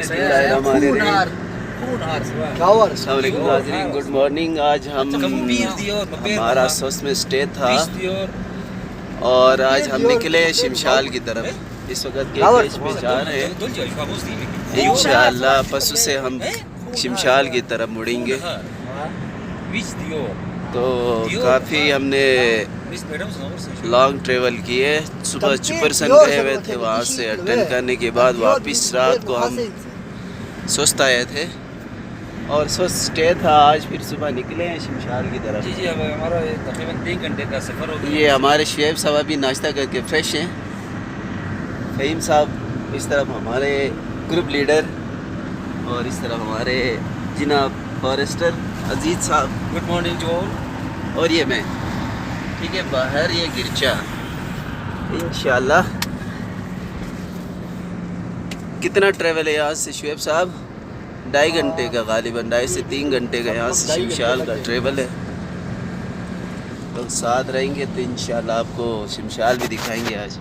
बिस्मिल्लाहिर्रहमानिर्रहीम। Good morning. आज हमारा सोस में स्टे था और आज हम निकले शिमशाल की तरफ। इस वक्त केकेज पे जा रहे हैं। इंशाअल्लाह पशु से हम शिमशाल की तरफ मुड़ेंगे। तो काफ़ी हमने लॉन्ग ट्रेवल किए। सुबह चुपरसन गए हुए थे, वहाँ से अटेंड करने के बाद वापस रात को हम सुस्त आए थे और सुस्त स्टे था। आज फिर सुबह निकले हैं शिमशाल की तरफ। जी अब हमारा तकरीबन 3 घंटे का सफ़र हो गया। ये हमारे शुएब साहब अभी नाश्ता करके फ्रेश हैं। फ़हीम साहब इस तरफ हमारे ग्रुप लीडर और इस तरफ हमारे जनाब फॉरेस्टर अजीज़ साहब। Good morning to all. और ये मैं, ठीक है, बाहर ये गिरचा। इंशाल्लाह कितना ट्रैवल है यहाँ से शुएब साहब? 2.5 घंटे का, गालिबन 2.5 से 3 घंटे का यहाँ से शिमशाल का ट्रैवल है। तो साथ रहेंगे तो इंशाल्लाह आपको शिमशाल भी दिखाएंगे आज।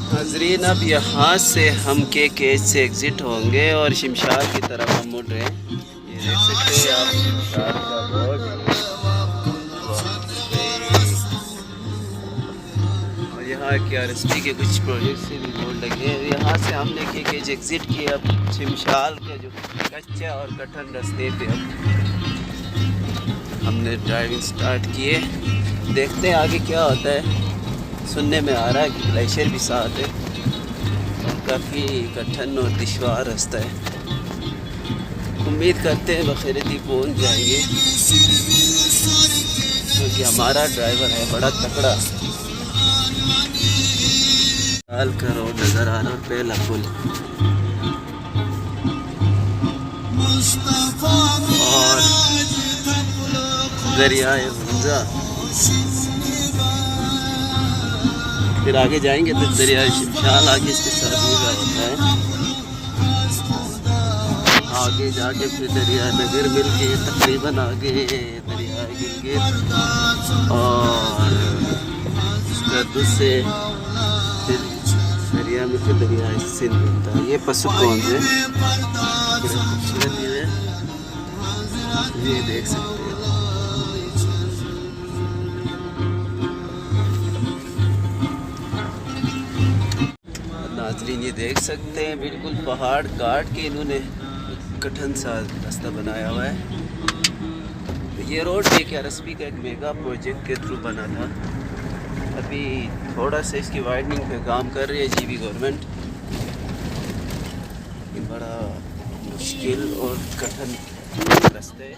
नाज़रीन, अब यहाँ से हम केकेज से एग्ज़िट होंगे और शिमशाल की तरफ हम मुड़ रहे हैं। ये देख सकते हैं आप शिमशाल का बोर्ड। और यहाँ KRSP के कुछ प्रोजेक्ट से भी बोर्ड लगे हैं। यहाँ से हमने केकेज एग्ज़िट किया। अब शिमशाल के जो कच्चा और कठिन रास्ते पे अब हमने ड्राइविंग स्टार्ट किए। देखते हैं आगे क्या होता है। सुनने में आ रहा है कि ग्लेशियर भी साथ है और काफ़ी कठिन और दुश्वार रास्ता है। उम्मीद करते हैं बखैरती पहुंच जाएंगे क्योंकि हमारा ड्राइवर है बड़ा तकड़ा। हाल का रोड नज़र आ रहा है, पहला पुल और दरियाए हुंजा। फिर आगे जाएंगे तो दरिया शिमशाल आगे इसके साथ मिला होता है। आगे जाके फिर दरिया नगर मिल के तकरीबन आगे दरिया गिलगित और उसका से फिर दरिया में फिर दरिया सिंध बनता है। ये पसुकौन है, खूबसूरत है, ये देख सकते हैं। नाज़रीन ये देख सकते हैं बिल्कुल पहाड़ काट के इन्होंने कठिन सा रास्ता बनाया हुआ है। तो ये रोड KRSP का एक मेगा प्रोजेक्ट के थ्रू बना था। अभी थोड़ा सा इसकी वाइडनिंग पे काम कर रही है GB गवर्नमेंट। ये बड़ा मुश्किल और कठिन रास्ते है।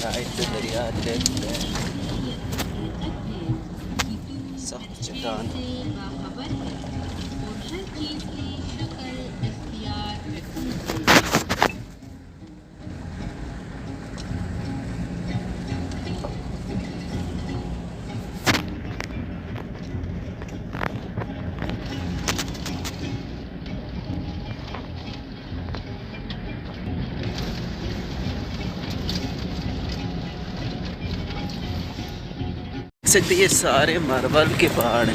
राइट से दरिया, लेफ्ट में सख्त चट्टान। सकते ये सारे मार्बल के पहाड़ हैं।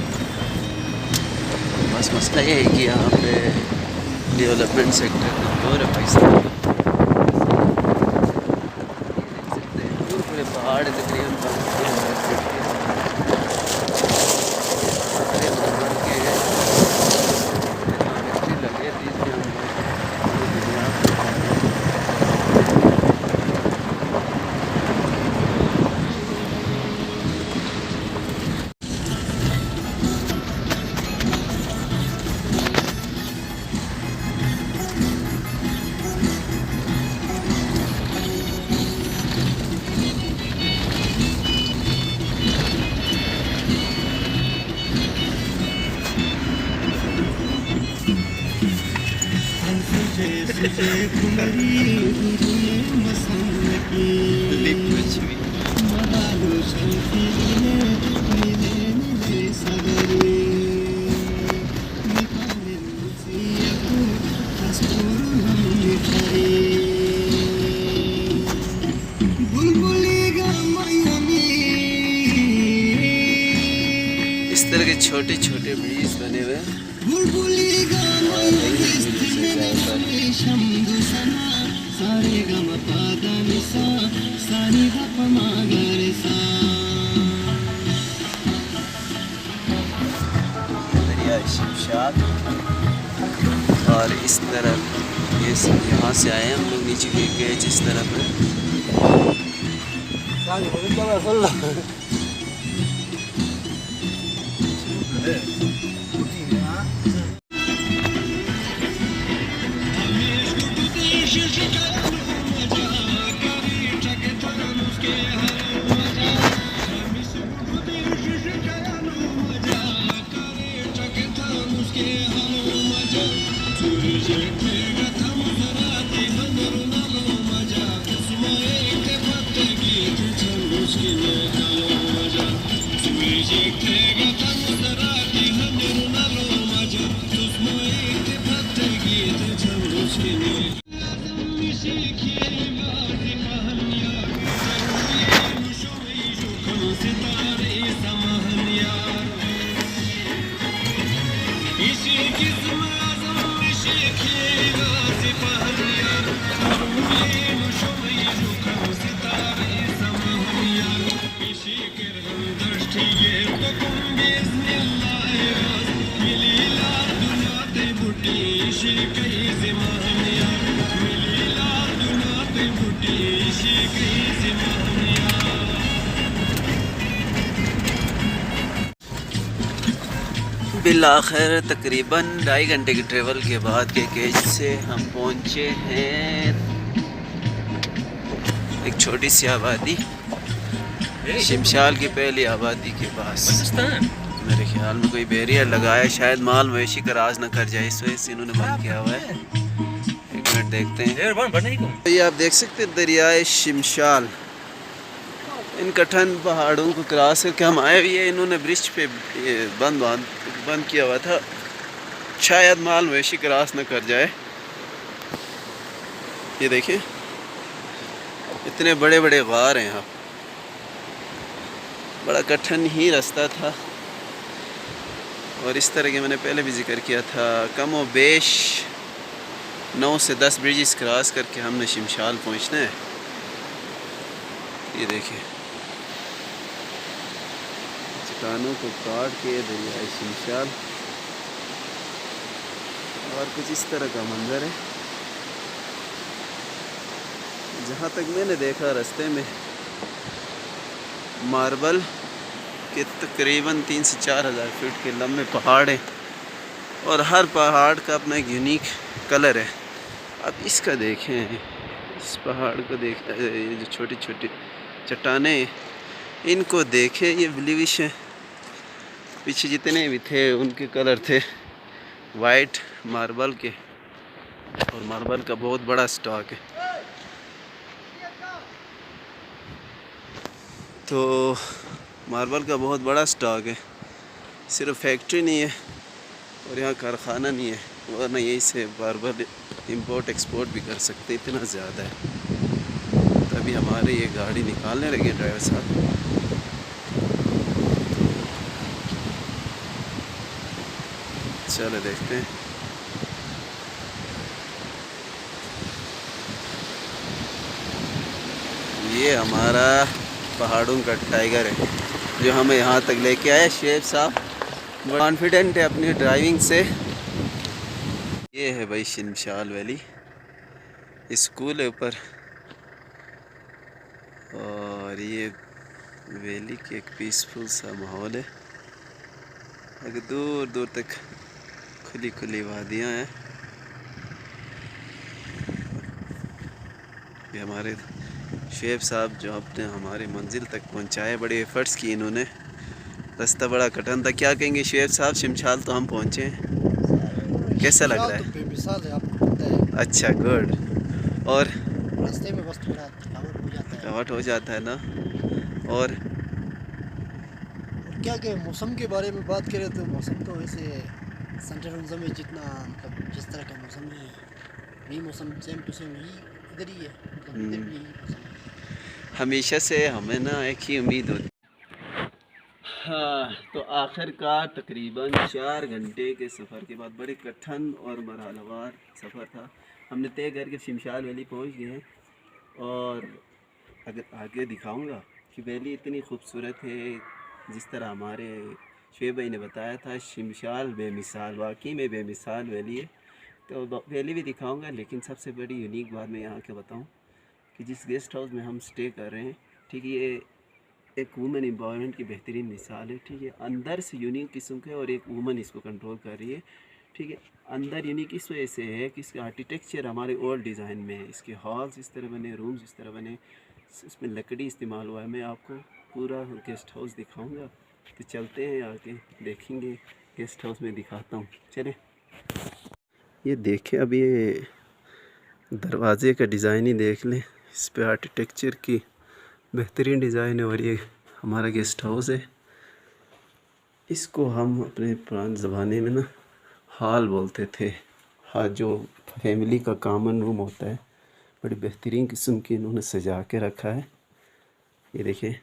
बस मसला ये है कि यहाँ पे डेवलपमेंट सेक्टर कमज़ोर है पाकिस्तान का। दूर पूरे पहाड़ है तकरीबन 500 फीट के। लगे थे इस तरह के छोटे छोटे ब्रिज बने हुए हैं। दरिया शमशाद और इस तरफ ये यहाँ से आए हम लोग नीचे गए जिस तरफ है। बिलाखिर तकरीबन 2.5 घंटे के ट्रेवल के बाद के केज से हम पहुँचे हैं एक छोटी सी आबादी, शिमशाल की पहली आबादी के पास। मेरे ख्याल में कोई बैरियर लगाया, शायद माल मवेशी का राज न कर जाए, इस वजह से इन्होंने बंद किया हुआ है। एक मिनट देखते हैं। तो ये आप देख सकते हैं दरियाए शिमशाल, इन कठिन पहाड़ों को क्रॉस करके हम आए हुए हैं। इन्होंने ब्रिज पे बंद किया हुआ था, शायद माल मवेशी क्रॉस न कर जाए। ये देखिए इतने बड़े बड़े गार हैं यहाँ, बड़ा कठिन ही रास्ता था। और इस तरह के मैंने पहले भी जिक्र किया था, कम व बेश 9 से 10 ब्रिजेस क्रॉस करके हमने शिमशाल पहुँचना है। ये देखिए चट्टानों को काट के दरियाए शिमशाल, और कुछ इस तरह का मंजर है। जहाँ तक मैंने देखा रास्ते में मार्बल के तकरीबन 3 से 4 हज़ार फीट के लंबे पहाड़ हैं, और हर पहाड़ का अपना एक यूनिक कलर है। अब इसका देखें, इस पहाड़ को देखें, ये जो छोटी छोटी चट्टानें इनको देखें, ये ब्लूइश है। पीछे जितने भी थे उनके कलर थे वाइट मार्बल के, और मार्बल का बहुत बड़ा स्टॉक है। तो मार्बल का बहुत बड़ा स्टॉक है, सिर्फ फैक्ट्री नहीं है और यहाँ कारखाना नहीं है, वरना यहीं से मार्बल इंपोर्ट एक्सपोर्ट भी कर सकते, इतना ज़्यादा है। तभी हमारे ये गाड़ी निकालने लगे ड्राइवर साहब। चलो देखते हैं। ये हमारा पहाड़ों का टाइगर है जो हमें यहाँ तक लेके आए। शेफ साहब कॉन्फिडेंट है अपनी ड्राइविंग से। ये है भाई शिमशाल वैली, स्कूल है ऊपर, और ये वैली की एक पीसफुल सा माहौल है। अगर दूर दूर तक खुली खुली वादियाँ हैं। ये हमारे शेफ साहब जो अपने हमारे मंजिल तक पहुंचाए, बड़े एफर्ट्स किए इन्होंने। रास्ता बड़ा कठिन था। क्या कहेंगे शेफ साहब, शिमशाल तो हम पहुंचे हैं, कैसा लग रहा है? बेमिसाल है, आपको पता है। अच्छा, गुड। और रास्ते में बस थोड़ा थकावट हो जाता है ना। और क्या कि मौसम के बारे में बात करें तो मौसम तो वैसे सेंट्रल रोज़ा में जितना मतलब जिस तरह का मौसम है, वही मौसम सेम टू सेम ही इधर ही है, मतलब इधर भी यही मौसम है। हमेशा से हमें ना एक ही उम्मीद होती। हाँ, तो आखिरकार तकरीबन 4 घंटे के सफ़र के बाद, बड़े कठिन और मरहलवार सफ़र था, हमने तय करके शिमशाल वैली पहुंच गए हैं। और अगर आगे दिखाऊंगा कि वैली इतनी खूबसूरत है, जिस तरह हमारे शेब भाई ने बताया था, शिमशाल बेमिसाल, वाकई में बेमिसाल वैली है। तो वैली भी दिखाऊंगा, लेकिन सबसे बड़ी यूनिक बात मैं यहाँ के बताऊँ कि जिस गेस्ट हाउस में हम स्टे कर रहे हैं, ठीक है, ये एक वुमेन एम्पावरमेंट की बेहतरीन मिसाल है। ठीक है, अंदर से यूनिक किस्म के, और एक वुमन इसको कंट्रोल कर रही है। ठीक है, अंदर यूनिक इस वजह से है कि इसका आर्किटेक्चर हमारे ओल्ड डिज़ाइन में है। इसके हॉल्स इस तरह बने, रूम्स इस तरह बने, इसमें लकड़ी इस्तेमाल हुआ है। मैं आपको पूरा गेस्ट हाउस दिखाऊंगा, तो चलते हैं आके देखेंगे। गेस्ट हाउस में दिखाता हूँ, चले। ये देखें, अब ये दरवाज़े का डिज़ाइन ही देख लें, इस पे आर्किटेक्चर की बेहतरीन डिज़ाइन है। और ये हमारा गेस्ट हाउस है। इसको हम अपने पुराने ज़माने में ना हॉल बोलते थे। हाँ, जो फैमिली का कॉमन रूम होता है, बड़ी बेहतरीन किस्म की इन्होंने सजा के रखा है। ये देखें,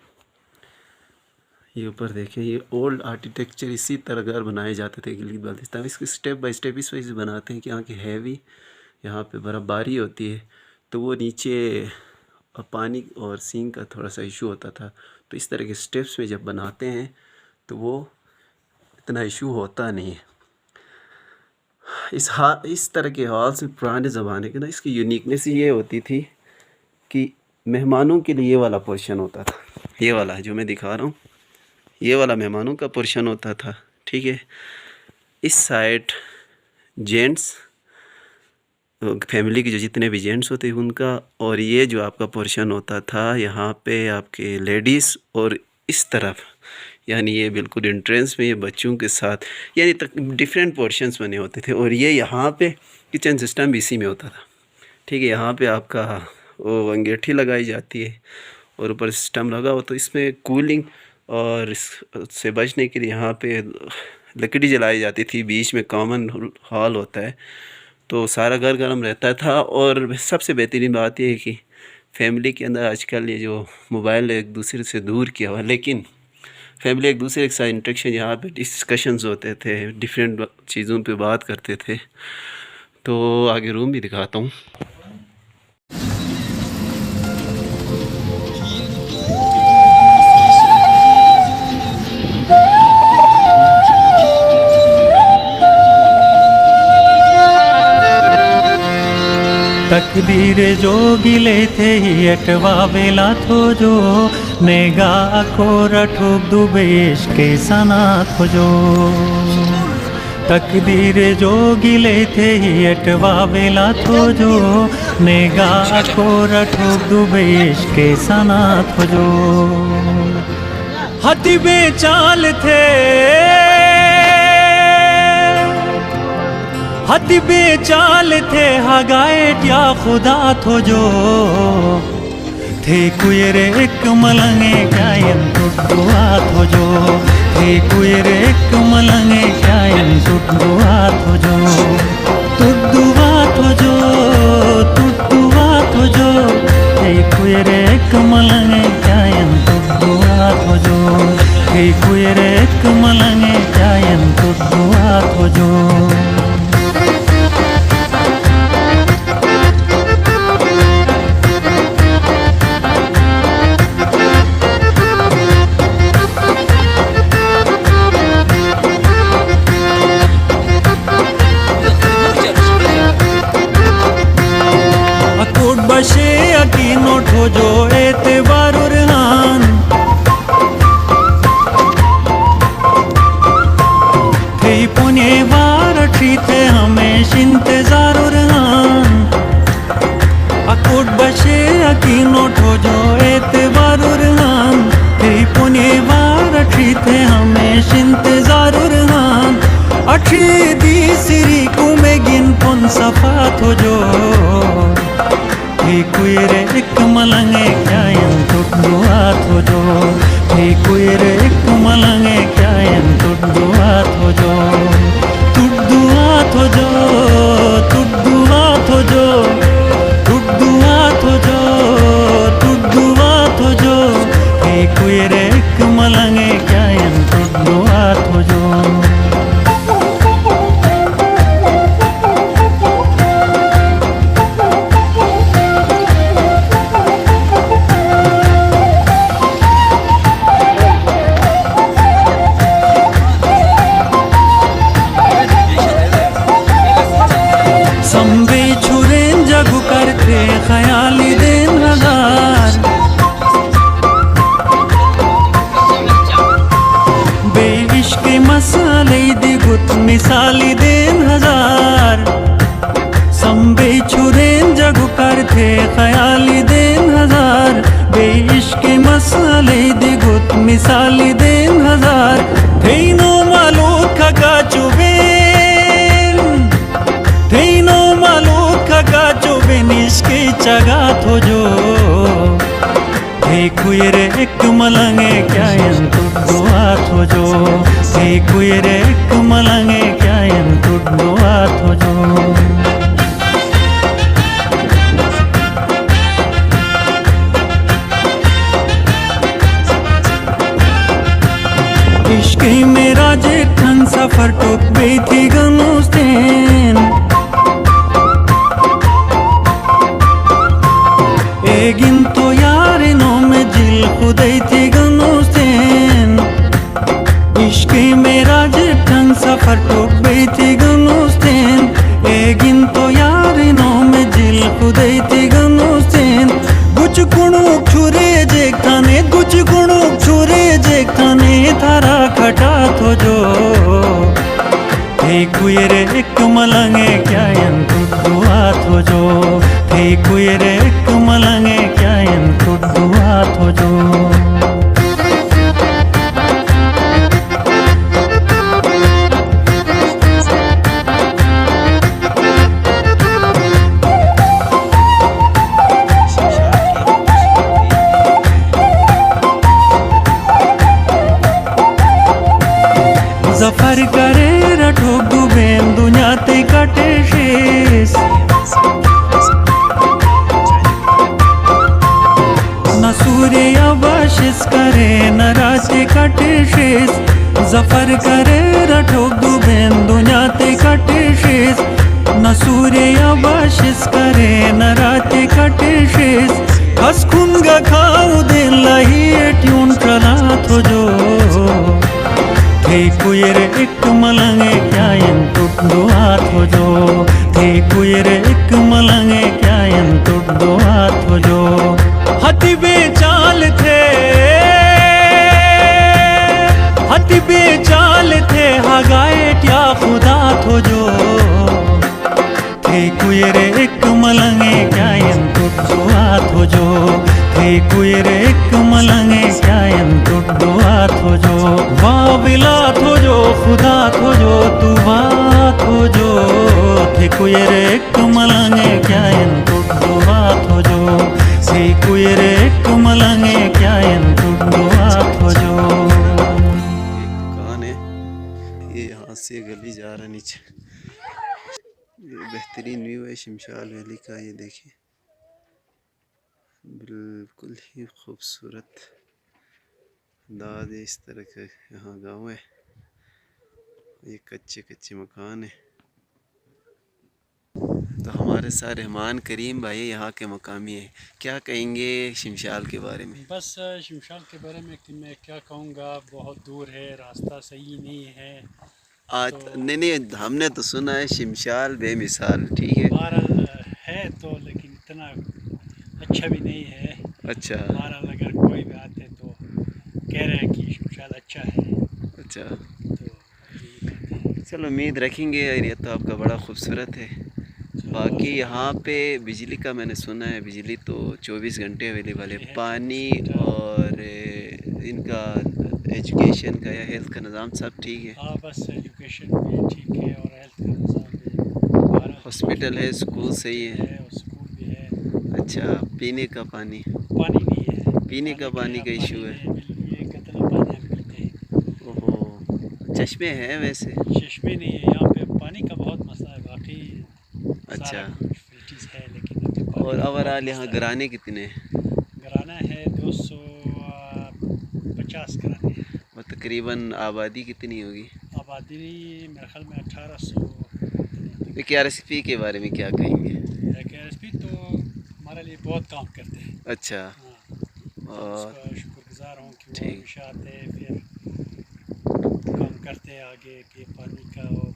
ये ऊपर देखें, ये ओल्ड आर्किटेक्चर, इसी तरह घर बनाए जाते थे गिलगित बाल्टिस्तान। इसको स्टेप बाय स्टेप इस वजह से बनाते हैं कि यहाँ की हैवी, यहाँ पे बर्फ़बारी होती है, तो वो नीचे पानी और सींग का थोड़ा सा इशू होता था। तो इस तरह के स्टेप्स में जब बनाते हैं तो वो इतना इशू होता नहीं है। इस तरह के हॉल से पुराने ज़माने के ना, इसकी यूनिकनेस ये होती थी कि मेहमानों के लिए ये वाला पोर्शन होता था। ये वाला जो मैं दिखा रहा हूँ, ये वाला मेहमानों का पोर्शन होता था। ठीक है, इस साइड जेंट्स, फैमिली के जो जितने भी जेंट्स होते हैं उनका, और ये जो आपका पोर्शन होता था यहाँ पे आपके लेडीज़, और इस तरफ यानी ये बिल्कुल एंट्रेंस में ये बच्चों के साथ, यानी डिफरेंट पोर्शंस बने होते थे। और ये यहाँ पे किचन सिस्टम भी इसी में होता था। ठीक है, यहाँ पे आपका वो अंगीठी लगाई जाती है और ऊपर सिस्टम लगा हो, तो इसमें कूलिंग और इससे बचने के लिए यहाँ पे लकड़ी जलाई जाती थी। बीच में कॉमन हॉल होता है, तो सारा घर गर्म रहता था। और सबसे बेहतरीन बात यह है कि फैमिली के अंदर आजकल ये जो मोबाइल एक दूसरे से दूर किया हुआ, लेकिन फैमिली एक दूसरे के साथ इंटरेक्शन, यहाँ पे डिस्कशंस होते थे, डिफरेंट चीज़ों पे बात करते थे। तो आगे रूम भी दिखाता हूँ। तकदीर जो गिले थे ही अटवा बेला थो जो नेगा को रठुक दुबेश के सना खोजो। तकदीर जो गिले थे ही अटवा बेला थो जो नेगा को रठुक दुबेश के सना खोजो। हती बेचाल थे, हती बेचाल थे हगाए क्या खुदा थो जो थे कुयरे एक मलंगे कायन टुटुआ थो जो थे कुयरे एक मलंगे कायन टुटुआ थो जो टुटुआ थो जो टुटुआ थो जो थे कुयरे एक मलंगे कायन टुटुआ थो जो थे कुयरे एक मलंगे कायन टुटुआ थो जो। थे हमेश इंतजार रहान अकोट बशे अकीनो ठोजो एतबार रहान थे पुने वार अठी थे हमेश इंतजार रहान अठी दी सिरी कुमेगिन पुन सफा थोजो थे कुयरे एक मलंगे क्यायन तुडुआ थोजो थे कुयरे एक मलंगे क्यायन तुडुआ थोजो तुडुआ थोजो तुडुआ थोजो तुडुआ थोजो तुडुआ थोजो थे कुयरे एक मलंगे क्यायन तुडुआ थोजो संबे छुरेन जगु करते ख्याली दिन हजार बेइश्क मसाले दिगुत मिसाली दिन हजार संबे छुरेन जगु करते ख्याली दिन हजार बेइश्क मसाले दिगुत मिसाली दिन हजार थेनो मालू खगा चुबेन थेनो मालू खगा चुबेनिश के चगा थोजो थे कुयरे एक मलंगे क्यायन तुडुआ थोजो थे कुयरे एक मलंगे क्यायन तुडुआ थोजो इश्क मेरा जेठन सफर टोक बेथी गनुस्तेन एगिन तो यारिनो में जिल खुदै थी गनुस्तेन इश्क मेरा जेठन सफर टोक बेथी गनुस्तेन एगिन तो यारिनो में जिल खुदै थी गनुस्तेन गुच गुणु छुरे जेखाने गुच गुणु छुरे जेखाने थारा खटा थोजो थे कुयरे एक मलंगे क्यायन तुडुआ थोजो थे कुयरे एक मलंगे क्यायन तुडुआ थोजो जफर करे रठो गुबेन दुनिया ते कटे शेष न सूर्य अवशिष करे न राते कटे शेष जफर करे रठो गुबेन दुनिया ते कटे शेष न सूर्य अवशिष करे न राते कटे शेष हस खुंगा खाऊ दिन लही ट्यून चला थोजो थे कुयरे एक मलंगे क्यायन तुडुआ थोजो थे कुयरे एक मलंगे क्यायन तुडुआ थोजो हति बेचाल थे हगाए क्या खुदा थोजो थे कुयरे एक मलंगे क्यायन तुडुआ थोजो थे कुयरे एक मलंगे क्यायन तुडुआ थोजो वाविला थोजो खुदा थोजो तू थोजो थे कुयरे एक मलंगे क्यायन तुडुआ थोजो थे कुयरे एक मलंगे क्यायन तुडुआ थोजो दुकान है ये यहाँ से गली जा रहा नीचे ये बेहतरीन व्यू है शमशाल वैली का ये देखिए बिल्कुल ही खूबसूरत अंदाज है इस तरह का यहाँ गांव है ये कच्चे कच्चे मकान है तो हमारे साथ रहमान करीम भाई यहाँ के मकामी है क्या कहेंगे शमशाल के बारे में बस शमशाल के बारे में कि मैं क्या कहूँगा बहुत दूर है रास्ता सही नहीं है आज नहीं हमने तो सुना है शमशाल बेमिसाल ठीक है बहरहाल है तो लेकिन इतना अच्छा भी नहीं है अच्छा बहरहाल अगर कोई भी आते तो कह रहे हैं कि शमशाल अच्छा है अच्छा तो यही बात है। चलो उम्मीद रखेंगे। एरिया तो आपका बड़ा खूबसूरत है। बाकी यहाँ पे बिजली का मैंने सुना है, बिजली तो 24 घंटे अवेलेबल है। पानी और इनका एजुकेशन का या हेल्थ का निज़ाम सब ठीक है। हाँ बस एजुकेशन भी ठीक है और हेल्थ का निज़ाम भी। हॉस्पिटल है, स्कूल सही है। और स्कूल भी है। अच्छा, पीने का पानी नहीं है। पीने का पानी का इशू है। ये गंदा पानी हम पीते हैं। ओहो, चश्मे हैं वैसे? चश्मे नहीं है यहाँ पे, पानी का बहुत मसला है। बाकी अच्छा। सारा कुछ फैसिलिटीज़ है लेकिन अभी पानी और का ओवरऑल बहुत यहाँ मसला है। घराने कितने हैं? घराना है 250 घराने हैं। और तकरीबन आबादी कितनी होगी? आबादी मेरे ख्याल में 1800। KRSP के बारे में क्या कहेंगे? KRSP तो हमारे लिए बहुत काम करते हैं। अच्छा। हाँ, और उसका शुक्रगुजार हूँ कि वो ठीक। हमेशा आते हैं, फिर काम करते हैं आगे के पानी का। और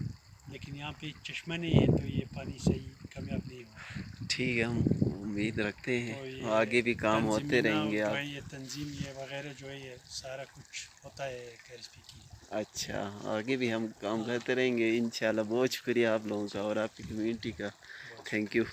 लेकिन यहाँ पे चश्मा नहीं है तो ये पानी सही कामयाब नहीं हुआ। ठीक है, हम उम्मीद रखते तो हैं ये आगे भी काम होते तंजीम रहेंगे जो आप। है, ये तंजीम ये वगैरह जो है ये सारा कुछ होता है KRSP की। अच्छा, आगे भी हम काम करते रहेंगे इंशाल्लाह। बहुत शुक्रिया आप लोगों का और आपकी कम्युनिटी का। Thank you.